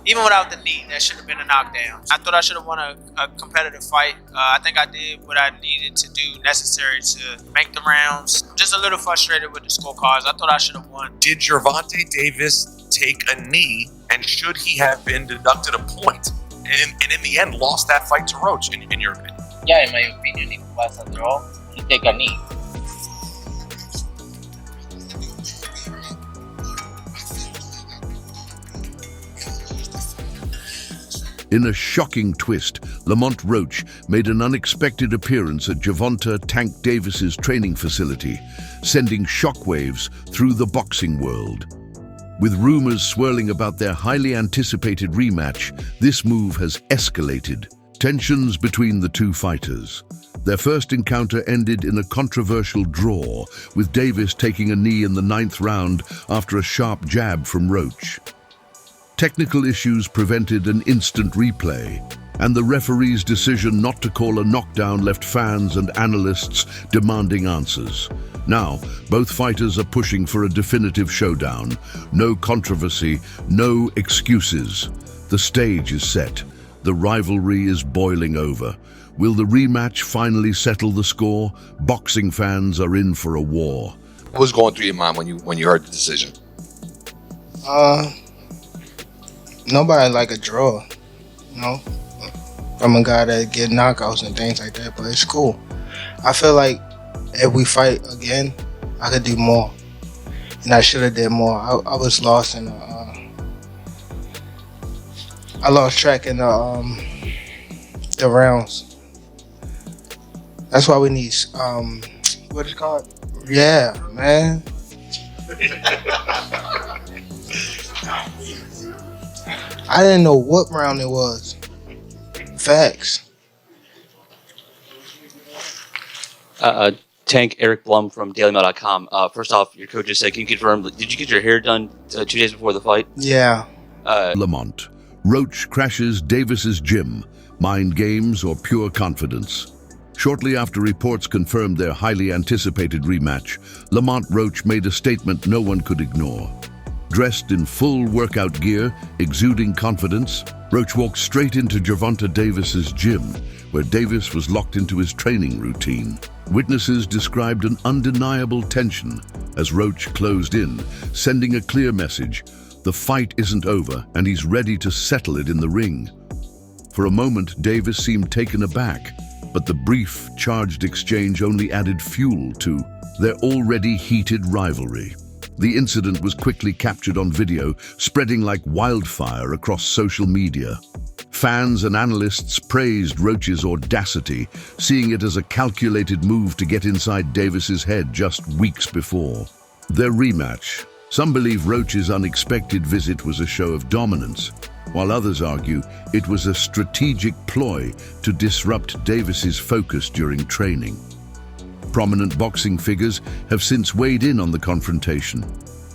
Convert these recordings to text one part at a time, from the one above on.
Even without the knee, that should have been a knockdown. I thought I should have won a competitive fight. I think I did what I needed to do necessary to make the rounds. Just a little frustrated with the scorecards. I thought I should have won. Did Gervonta Davis take a knee, and should he have been deducted a point? And in the end, lost that fight to Roach, in your opinion? Yeah, in my opinion, it was a draw. He take a knee. In a shocking twist, Lamont Roach made an unexpected appearance at Gervonta Tank Davis's training facility, sending shockwaves through the boxing world. With rumors swirling about their highly anticipated rematch, this move has escalated tensions between the two fighters. Their first encounter ended in a controversial draw, with Davis taking a knee in the 9th round after a sharp jab from Roach. Technical issues prevented an instant replay, and the referee's decision not to call a knockdown left fans and analysts demanding answers. Now, both fighters are pushing for a definitive showdown. No controversy, no excuses. The stage is set. The rivalry is boiling over. Will the rematch finally settle the score? Boxing fans are in for a war. What was going through your mind when you heard the decision? Nobody like a draw, you know, from a guy that get knockouts and things like that, but it's cool. I feel like if we fight again, I could do more, and I should have did more. I was lost in I lost track in the rounds. That's why we need what is it called? Yeah, man. I didn't know what round it was. Facts. Tank Eric Blum from DailyMail.com. First off, your coach just said, can you confirm, did you get your hair done 2 days before the fight? Yeah. Lamont. Roach crashes Davis's gym. Mind games or pure confidence? Shortly after reports confirmed their highly anticipated rematch, Lamont Roach made a statement no one could ignore. Dressed in full workout gear, exuding confidence, Roach walked straight into Gervonta Davis's gym, where Davis was locked into his training routine. Witnesses described an undeniable tension as Roach closed in, sending a clear message: the fight isn't over and he's ready to settle it in the ring. For a moment, Davis seemed taken aback, but the brief, charged exchange only added fuel to their already heated rivalry. The incident was quickly captured on video, spreading like wildfire across social media. Fans and analysts praised Roach's audacity, seeing it as a calculated move to get inside Davis's head just weeks before. Their rematch. Some believe Roach's unexpected visit was a show of dominance, while others argue it was a strategic ploy to disrupt Davis's focus during training. Prominent boxing figures have since weighed in on the confrontation.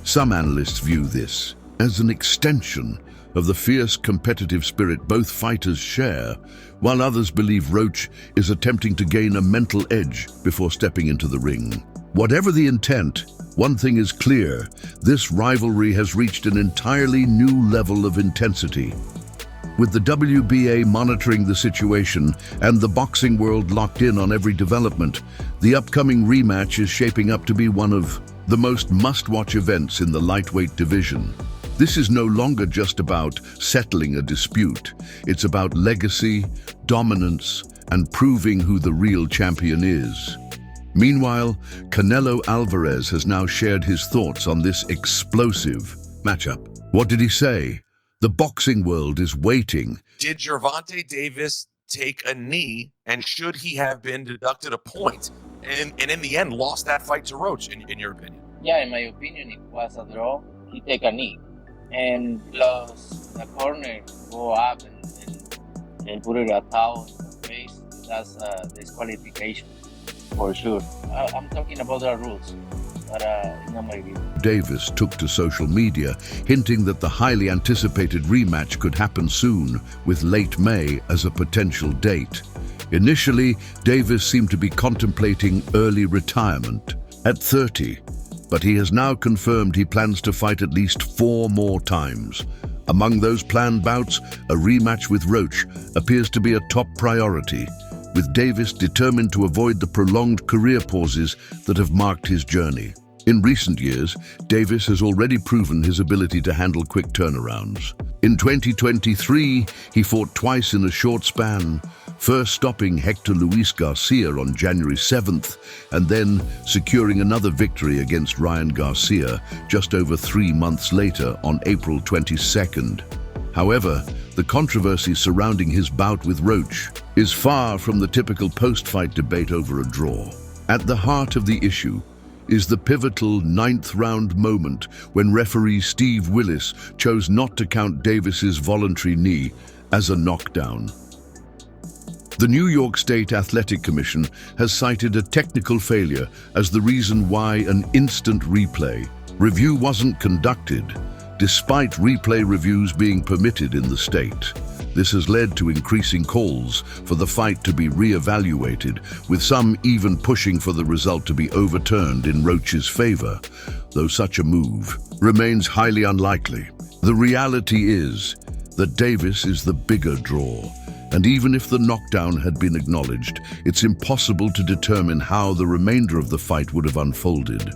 Some analysts view this as an extension of the fierce competitive spirit both fighters share, while others believe Roach is attempting to gain a mental edge before stepping into the ring. Whatever the intent, one thing is clear: this rivalry has reached an entirely new level of intensity. With the WBA monitoring the situation and the boxing world locked in on every development, the upcoming rematch is shaping up to be one of the most must-watch events in the lightweight division. This is no longer just about settling a dispute. It's about legacy, dominance, and proving who the real champion is. Meanwhile, Canelo Alvarez has now shared his thoughts on this explosive matchup. What did he say? The boxing world is waiting. Did Gervonta Davis take a knee, and should he have been deducted a point? And in the end, lost that fight to Roach, in your opinion? Yeah, in my opinion, it was a draw. He take a knee. And plus, the corner go up and put it a towel in the face. That's a disqualification, for sure. I'm talking about the rules. But in my view. Davis took to social media, hinting that the highly anticipated rematch could happen soon, with late May as a potential date. Initially, Davis seemed to be contemplating early retirement at 30, but he has now confirmed he plans to fight at least 4 more times. Among those planned bouts, a rematch with Roach appears to be a top priority, with Davis determined to avoid the prolonged career pauses that have marked his journey. In recent years, Davis has already proven his ability to handle quick turnarounds. In 2023, he fought twice in a short span, first stopping Hector Luis Garcia on January 7th, and then securing another victory against Ryan Garcia just over 3 months later on April 22nd. However, the controversy surrounding his bout with Roach is far from the typical post-fight debate over a draw. At the heart of the issue is the pivotal 9th round moment when referee Steve Willis chose not to count Davis's voluntary knee as a knockdown. The New York State Athletic Commission has cited a technical failure as the reason why an instant replay review wasn't conducted, despite replay reviews being permitted in the state. This has led to increasing calls for the fight to be re-evaluated, with some even pushing for the result to be overturned in Roach's favor, though such a move remains highly unlikely. The reality is that Davis is the bigger draw, and even if the knockdown had been acknowledged, it's impossible to determine how the remainder of the fight would have unfolded.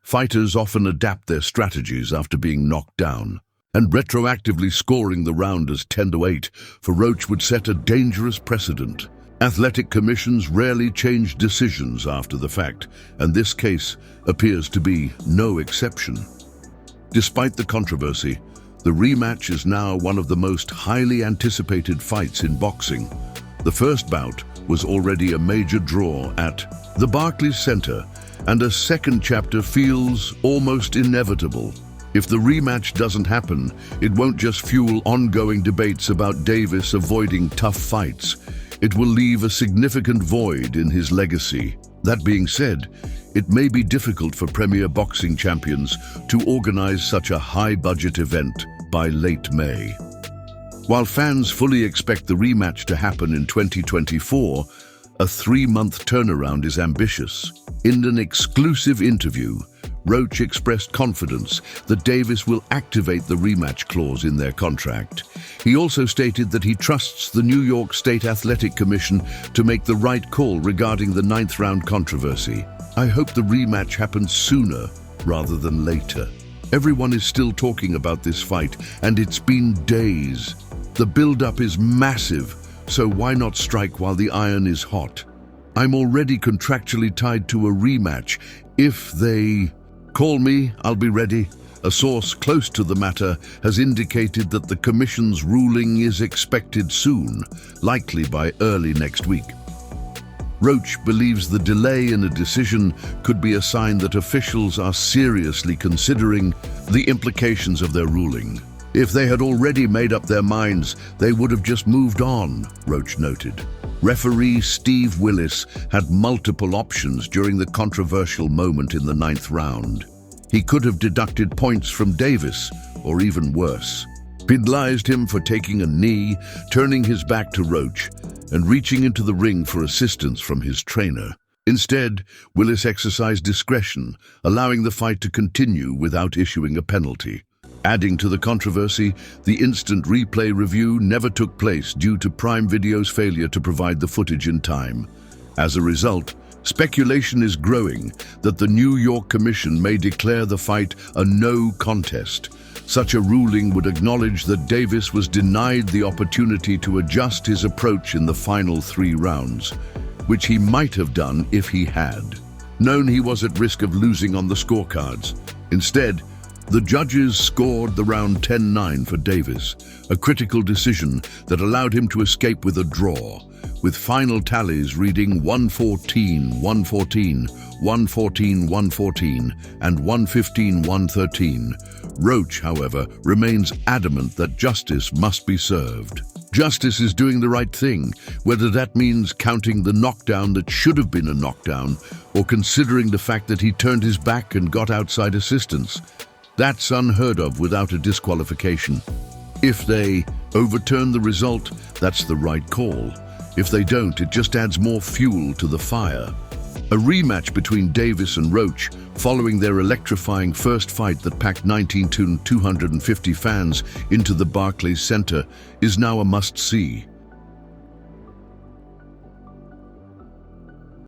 Fighters often adapt their strategies after being knocked down, and retroactively scoring the round as 10-8 for Roach would set a dangerous precedent. Athletic commissions rarely change decisions after the fact, and this case appears to be no exception. Despite the controversy, the rematch is now one of the most highly anticipated fights in boxing. The first bout was already a major draw at the Barclays Center, and a second chapter feels almost inevitable. If the rematch doesn't happen, it won't just fuel ongoing debates about Davis avoiding tough fights. It will leave a significant void in his legacy. That being said, it may be difficult for premier boxing champions to organize such a high-budget event by late May. While fans fully expect the rematch to happen in 2024, a 3-month turnaround is ambitious. In an exclusive interview, Roach expressed confidence that Davis will activate the rematch clause in their contract. He also stated that he trusts the New York State Athletic Commission to make the right call regarding the 9th round controversy. "I hope the rematch happens sooner rather than later. Everyone is still talking about this fight, and it's been days. The build-up is massive, so why not strike while the iron is hot? I'm already contractually tied to a rematch. If they call me, I'll be ready." A source close to the matter has indicated that the commission's ruling is expected soon, likely by early next week. Roach believes the delay in a decision could be a sign that officials are seriously considering the implications of their ruling. If they had already made up their minds, they would have just moved on, Roach noted. Referee Steve Willis had multiple options during the controversial moment in the 9th round. He could have deducted points from Davis, or even worse, penalized him for taking a knee, turning his back to Roach, and reaching into the ring for assistance from his trainer. Instead, Willis exercised discretion, allowing the fight to continue without issuing a penalty. Adding to the controversy, the instant replay review never took place due to Prime Video's failure to provide the footage in time. As a result, speculation is growing that the New York Commission may declare the fight a no contest. Such a ruling would acknowledge that Davis was denied the opportunity to adjust his approach in the final 3 rounds, which he might have done if he had known he was at risk of losing on the scorecards. Instead, the judges scored the round 10-9 for Davis, a critical decision that allowed him to escape with a draw, with final tallies reading 114-114, 114-114, and 115-113. Roach, however, remains adamant that justice must be served. Justice is doing the right thing, whether that means counting the knockdown that should have been a knockdown, or considering the fact that he turned his back and got outside assistance. That's unheard of without a disqualification. If they overturn the result, that's the right call. If they don't, it just adds more fuel to the fire. A rematch between Davis and Roach, following their electrifying first fight that packed 19,250 fans into the Barclays Center, is now a must-see.